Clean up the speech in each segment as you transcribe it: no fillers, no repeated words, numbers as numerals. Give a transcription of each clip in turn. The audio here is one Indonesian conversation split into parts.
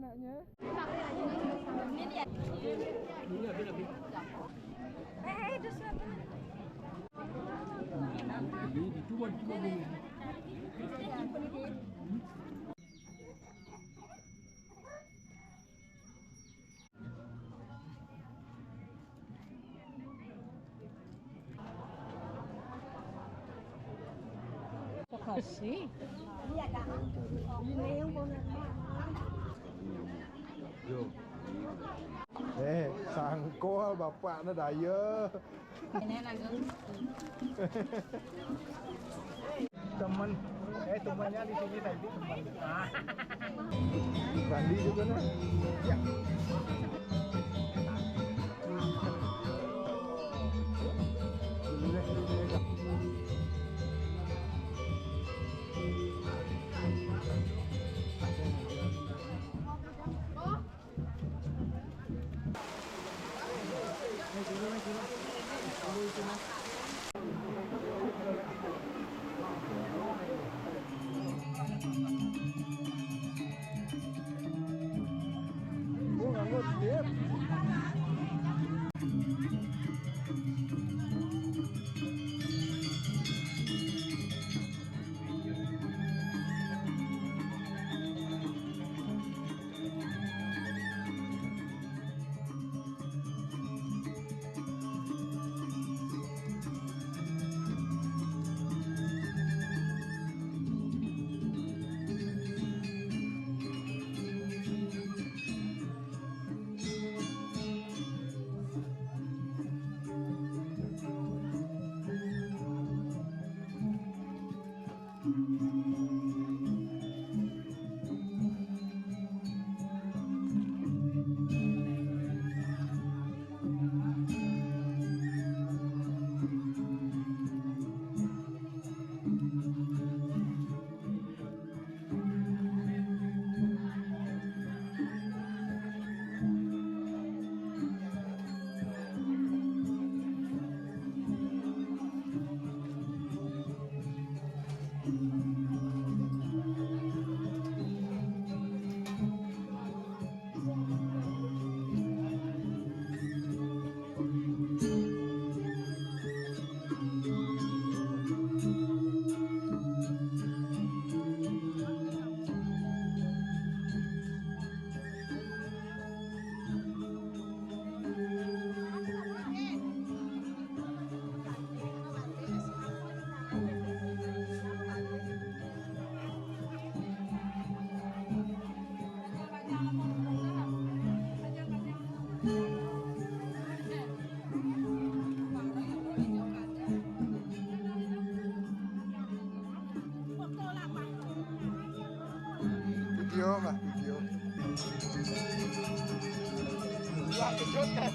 banyaknya. Makasih. Sangko bapak nó daya. Teman, temannya di sini tadi teman. Randi juga nah. Ya. Nganggut dia. Video Mbak, video. Wah, kejut kan.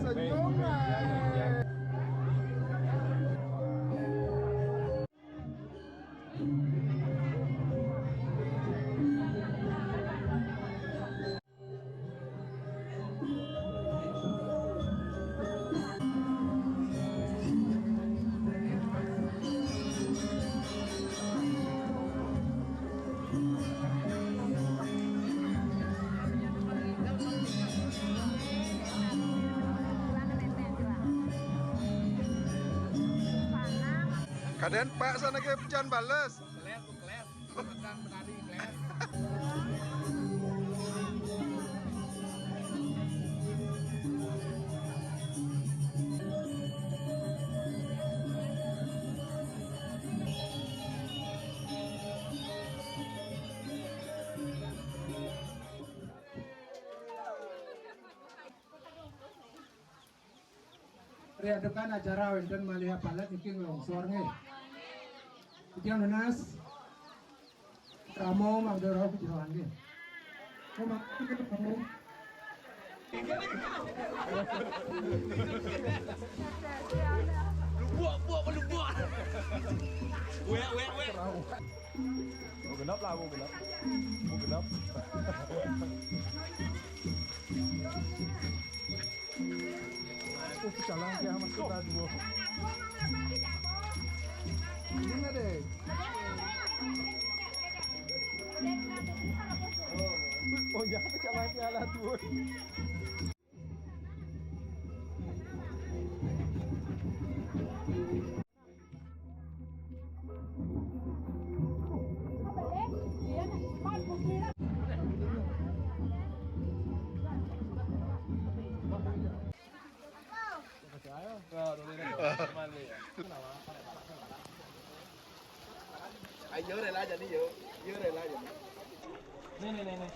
senyum. Kaden Pak sana ke pecahan bales. Kelet, kelet. Tentang penari kelet. Riadukan acara wonten malih palat iki longsor nggih. Ujian Nanas Ramo Magdoro Pujiran nggih. Kok kamu Lubuak lubuak. Wek. Mau genap lah, mau genap. Mau genap. Aku jalan dia masuk radio. Ini deh. Oh jangan jalan dia lah tuh. Anh nhớ này la dần đi, nhớ này la dần. Này.